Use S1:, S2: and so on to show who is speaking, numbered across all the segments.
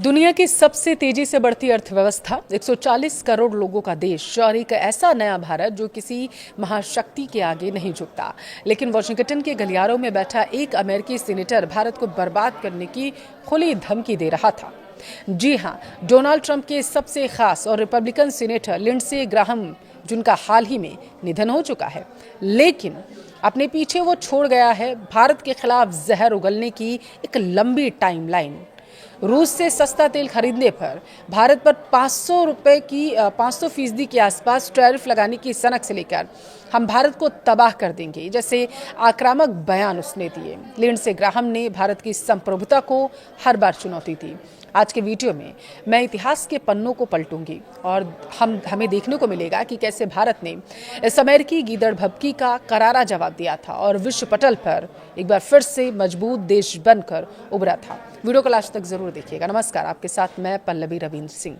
S1: दुनिया की सबसे तेजी से बढ़ती अर्थव्यवस्था, 140 करोड़ लोगों का देश और एक ऐसा नया भारत जो किसी महाशक्ति के आगे नहीं झुकता। लेकिन वॉशिंगटन के गलियारों में बैठा एक अमेरिकी सीनेटर भारत को बर्बाद करने की खुली धमकी दे रहा था। जी हां, डोनाल्ड ट्रंप के सबसे खास और रिपब्लिकन सीनेटर लिंडसे ग्राहम, जिनका हाल ही में निधन हो चुका है, लेकिन अपने पीछे वो छोड़ गया है भारत के खिलाफ जहर उगलने की एक लंबी टाइमलाइन। रूस से सस्ता तेल खरीदने पर भारत पर 500 रुपए की 500% के आसपास टैरिफ लगाने की सनक से लेकर हम भारत को तबाह कर देंगे जैसे आक्रामक बयान उसने दिए। लिंडसे ग्राहम ने भारत की संप्रभुता को हर बार चुनौती दी। आज के वीडियो में मैं इतिहास के पन्नों को पलटूंगी और हमें देखने को मिलेगा कि कैसे भारत ने इस अमेरिकी गीदड़ भभकी का करारा जवाब दिया था और विश्व पटल पर एक बार फिर से मजबूत देश बनकर उभरा था। वीडियो को लास्ट तक जरूर देखिएगा। नमस्कार, आपके साथ मैं पल्लवी रविंद्र सिंह।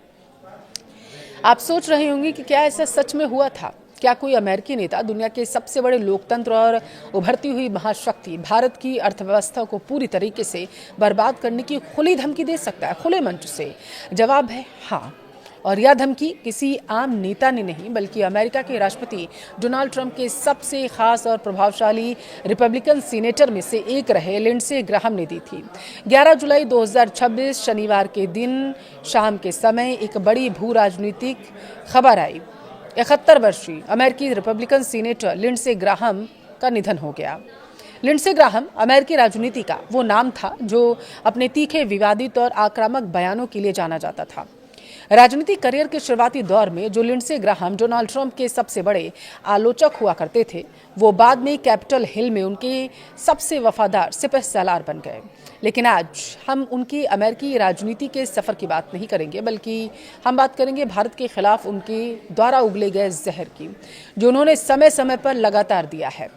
S1: आप सोच रहे होंगे कि क्या ऐसा सच में हुआ था? क्या कोई अमेरिकी नेता दुनिया के सबसे बड़े लोकतंत्र और उभरती हुई महाशक्ति भारत की अर्थव्यवस्था को पूरी तरीके से बर्बाद करने की खुली धमकी दे सकता है, खुले मंच से? जवाब है हाँ। और यह धमकी किसी आम नेता ने नहीं बल्कि अमेरिका के राष्ट्रपति डोनाल्ड ट्रंप के सबसे खास और प्रभावशाली रिपब्लिकन सीनेटर में से एक रहे लिंडसे ग्राहम ने दी थी। 11 जुलाई 2026 शनिवार के दिन शाम के समय एक बड़ी भू राजनीतिक खबर आई। 71 वर्षीय अमेरिकी रिपब्लिकन सीनेटर लिंडसे ग्राहम का निधन हो गया। लिंडसे ग्राहम अमेरिकी राजनीति का वो नाम था जो अपने तीखे, विवादित और आक्रामक बयानों के लिए जाना जाता था। राजनीतिक करियर के शुरुआती दौर में जो लिंडसे ग्राहम डोनाल्ड ट्रंप के सबसे बड़े आलोचक हुआ करते थे, वो बाद में कैपिटल हिल में उनके सबसे वफादार सिपहसालार बन गए। लेकिन आज हम उनकी अमेरिकी राजनीति के सफर की बात नहीं करेंगे बल्कि हम बात करेंगे भारत के खिलाफ उनके द्वारा उगले गए जहर की, जो उन्होंने समय समय पर लगातार दिया है।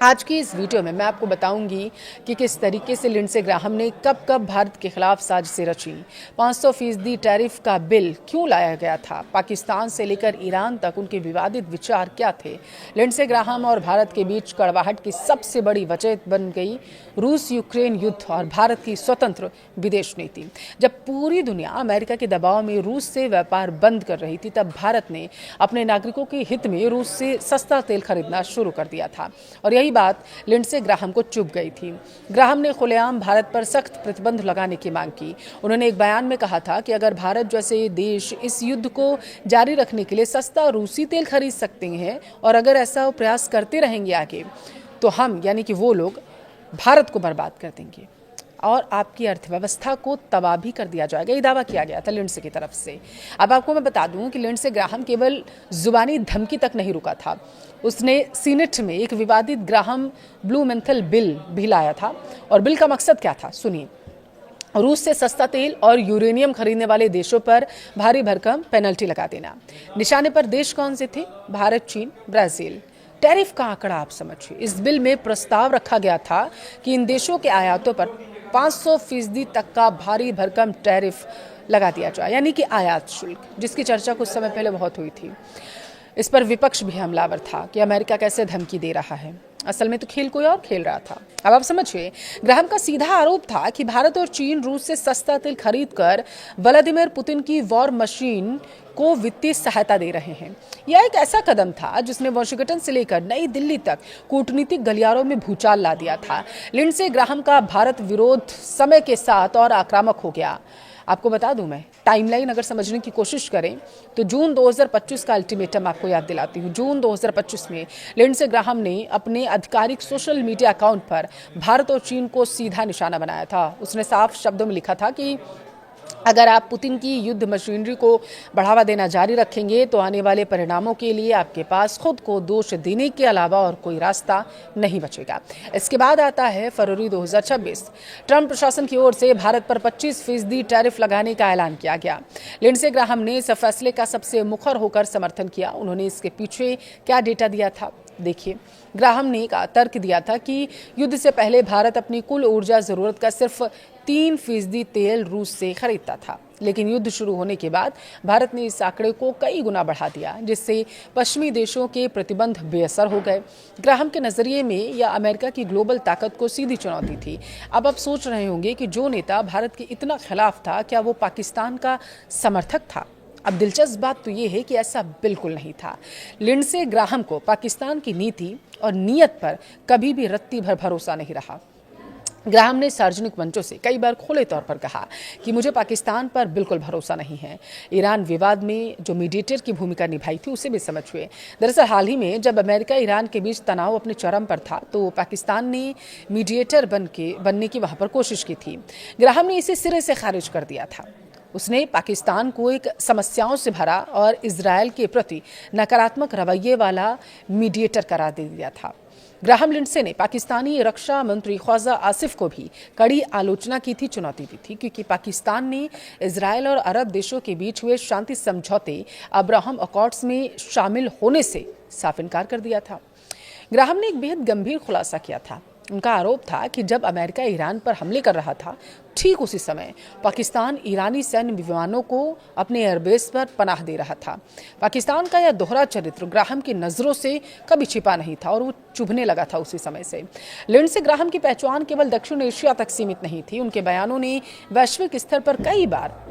S1: आज की इस वीडियो में मैं आपको बताऊंगी कि किस तरीके से लिंडसे ग्राहम ने कब कब भारत के खिलाफ साजिशें रची, 500% टैरिफ का बिल क्यों लाया गया था, पाकिस्तान से लेकर ईरान तक उनके विवादित विचार क्या थे। लिंडसे ग्राहम और भारत के बीच कड़वाहट की सबसे बड़ी वजह बन गई रूस यूक्रेन युद्ध और भारत की स्वतंत्र विदेश नीति। जब पूरी दुनिया अमेरिका के दबाव में रूस से व्यापार बंद कर रही थी, तब भारत ने अपने नागरिकों के हित में रूस से सस्ता तेल खरीदना शुरू कर दिया था और यही बात लिंडसे ग्राहम को चुभ गई थी। ग्राहम ने खुलेआम भारत पर सख्त प्रतिबंध लगाने की मांग की। उन्होंने एक बयान में कहा था कि अगर भारत जैसे देश इस युद्ध को जारी रखने के लिए सस्ता रूसी तेल खरीद सकते हैं और अगर ऐसा प्रयास करते रहेंगे आगे, तो हम यानी कि वो लोग भारत को बर्बाद कर देंगे और आपकी अर्थव्यवस्था को तबाह भी कर दिया जाएगा। ये दावा किया गया था लिंडसे की तरफ से। अब आपको मैं बता दूं कि लिंडसे ग्राहम केवल जुबानी धमकी तक नहीं रुका था, उसने सीनेट में एक विवादित ग्राहम ब्लूमेंथल बिल भी लाया था। और बिल का मकसद क्या था, सुनिए। रूस से सस्ता तेल और यूरेनियम खरीदने वाले देशों पर भारी भरकम पेनल्टी लगा देना। निशाने पर देश कौन से थे? भारत, चीन, ब्राजील। टैरिफ का आंकड़ा आप समझिए। इस बिल में प्रस्ताव रखा गया था कि इन देशों के आयातों पर 500% तक का भारी भरकम टैरिफ लगा दिया जाए, यानी कि आयात शुल्क, जिसकी चर्चा कुछ समय पहले बहुत हुई थी। इस पर विपक्ष भी हमलावर था कि अमेरिका कैसे धमकी दे रहा है। असल में तो खेल कोई और खेल रहा था। अब आप समझिए, ग्राहम का सीधा आरोप था कि भारत और चीन रूस से सस्ता तेल खरीदकर व्लादिमीर पुतिन की वॉर मशीन को वित्तीय सहायता दे रहे हैं। यह एक ऐसा कदम था जिसने वॉशिंगटन से लेकर नई दिल्ली तक कूटनीतिक गलियारों में भूचाल ला दिया था। लिंडसे ग्राहम का भारत विरोध समय के साथ और आक्रामक हो गया। आपको बता दूं, मैं टाइमलाइन अगर समझने की कोशिश करें तो जून 2025 का अल्टीमेटम आपको याद दिलाती हूँ। जून 2025 में लिंडसे ग्राहम ने अपने आधिकारिक सोशल मीडिया अकाउंट पर भारत और चीन को सीधा निशाना बनाया था। उसने साफ शब्दों में लिखा था कि अगर आप पुतिन की युद्ध मशीनरी को बढ़ावा देना जारी रखेंगे तो आने वाले परिणामों के लिए आपके पास खुद को दोष देने के अलावा और कोई रास्ता नहीं बचेगा। इसके बाद आता है फरवरी 2026। ट्रंप प्रशासन की ओर से भारत पर 25% टैरिफ लगाने का ऐलान किया गया। लिंडसे ग्राहम ने इस फैसले का सबसे मुखर होकर समर्थन किया। उन्होंने इसके पीछे क्या डेटा दिया था, देखिए। ग्राहम ने एक तर्क दिया था कि युद्ध से पहले भारत अपनी कुल ऊर्जा जरूरत का सिर्फ 3% तेल रूस से खरीदता था, लेकिन युद्ध शुरू होने के बाद भारत ने इस आंकड़े को कई गुना बढ़ा दिया, जिससे पश्चिमी देशों के प्रतिबंध बेअसर हो गए। ग्राहम के नजरिए में यह अमेरिका की ग्लोबल ताकत को सीधी चुनौती थी। अब आप सोच रहे होंगे कि जो नेता भारत के इतना खिलाफ था, क्या वो पाकिस्तान का समर्थक था? अब दिलचस्प बात तो ये है कि ऐसा बिल्कुल नहीं था। लिंडसे ग्राहम को पाकिस्तान की नीति और नीयत पर कभी भी रत्ती भर भरोसा नहीं रहा। ग्राहम ने सार्वजनिक मंचों से कई बार खुले तौर पर कहा कि मुझे पाकिस्तान पर बिल्कुल भरोसा नहीं है। ईरान विवाद में जो मीडिएटर की भूमिका निभाई थी उसे भी समझ हुए। दरअसल हाल ही में जब अमेरिका ईरान के बीच तनाव अपने चरम पर था तो पाकिस्तान ने मीडिएटर बनने की वहां पर कोशिश की थी। ग्राहम ने इसे सिरे से खारिज कर दिया था। उसने पाकिस्तान को एक समस्याओं से भरा और इजरायल के प्रति नकारात्मक रवैये वाला मीडिएटर करार दे दिया था। ग्राहम लिंडसे ने पाकिस्तानी रक्षा मंत्री ख्वाजा आसिफ को भी कड़ी आलोचना की थी, चुनौती दी थी, क्योंकि पाकिस्तान ने इजरायल और अरब देशों के बीच हुए शांति समझौते अब्राहम अकॉर्ड्स में शामिल होने से साफ इनकार कर दिया था। ग्राहम ने एक बेहद गंभीर खुलासा किया था। उनका आरोप था कि जब अमेरिका ईरान पर हमले कर रहा था, ठीक उसी समय पाकिस्तान ईरानी सैन्य विमानों को अपने एयरबेस पर पनाह दे रहा था। पाकिस्तान का यह दोहरा चरित्र ग्राहम की नज़रों से कभी छिपा नहीं था और वो चुभने लगा था उसी समय से। लिंडसे ग्राहम की पहचान केवल दक्षिण एशिया तक सीमित नहीं थी। उनके बयानों ने वैश्विक स्तर पर कई बार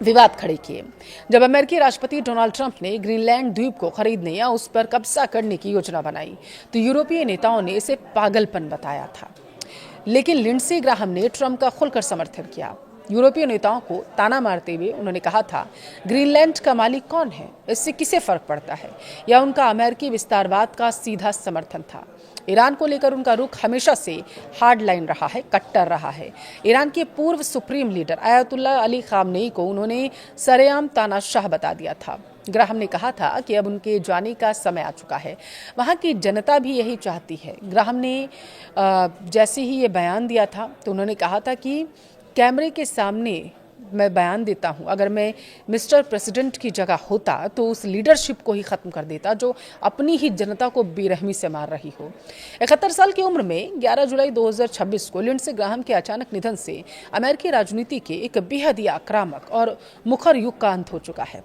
S1: विवाद खड़े किए। जब अमेरिकी राष्ट्रपति डोनाल्ड ट्रंप ने ग्रीनलैंड द्वीप को खरीदने या उस पर कब्जा करने की योजना बनाई तो यूरोपीय नेताओं ने इसे पागलपन बताया था। लेकिन लिंडसे ग्राहम ने ट्रंप का खुलकर समर्थन किया। यूरोपीय नेताओं को ताना मारते हुए उन्होंने कहा था, ग्रीनलैंड का मालिक कौन है, इससे किसे फर्क पड़ता है। यह उनका अमेरिकी विस्तारवाद का सीधा समर्थन था। ईरान को लेकर उनका रुख हमेशा से हार्ड लाइन रहा है, कट्टर रहा है। ईरान के पूर्व supreme leader Ayatollah Ali Khamenei को उन्होंने सरेआम तानाशाह बता दिया था। ग्राहम ने कहा था कि अब उनके जाने का समय आ चुका है। वहाँ की जनता भी यही चाहती है। ग्राहम ने जैसे ही ये बयान दिया था तो उन्होंने कहा था कि कैमरे के सामने मैं बयान देता हूं, अगर मैं मिस्टर प्रेसिडेंट की जगह होता तो उस लीडरशिप को ही ख़त्म कर देता जो अपनी ही जनता को बेरहमी से मार रही हो। 71 साल की उम्र में 11 जुलाई 2026 को लिंडसे ग्राहम के अचानक निधन से अमेरिकी राजनीति के एक बेहद ही आक्रामक और मुखर युग का अंत हो चुका है।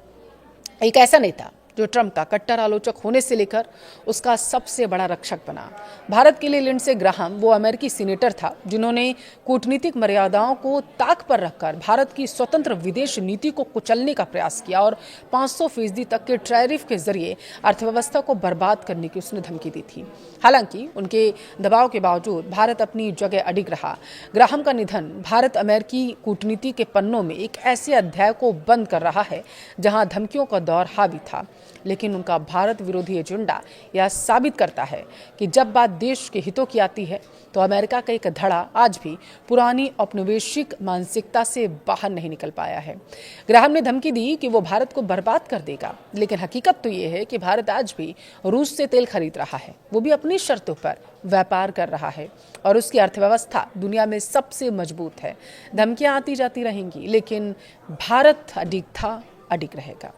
S1: एक ऐसा नेता जो ट्रंप का कट्टर आलोचक होने से लेकर उसका सबसे बड़ा रक्षक बना। भारत के लिए लिंडसे ग्राहम वो अमेरिकी सीनेटर था जिन्होंने कूटनीतिक मर्यादाओं को ताक पर रखकर भारत की स्वतंत्र विदेश नीति को कुचलने का प्रयास किया और 500% तक के टैरिफ के जरिए अर्थव्यवस्था को बर्बाद करने की उसने धमकी दी थी। हालांकि उनके दबाव के बावजूद भारत अपनी जगह अडिग रहा। ग्राहम का निधन भारत अमेरिकी कूटनीति के पन्नों में एक ऐसे अध्याय को बंद कर रहा है जहां धमकियों का दौर हावी था, लेकिन उनका भारत विरोधी एजेंडा यह साबित करता है कि जब बात देश के हितों की आती है तो अमेरिका का एक धड़ा आज भी पुरानी औपनिवेशिक मानसिकता से बाहर नहीं निकल पाया है। ग्राहम ने धमकी दी कि वो भारत को बर्बाद कर देगा, लेकिन हकीकत तो ये है कि भारत आज भी रूस से तेल खरीद रहा है, वो भी अपनी शर्तों पर व्यापार कर रहा है और उसकी अर्थव्यवस्था दुनिया में सबसे मजबूत है। धमकियां आती जाती रहेंगी, लेकिन भारत अडिग था, अडिग रहेगा।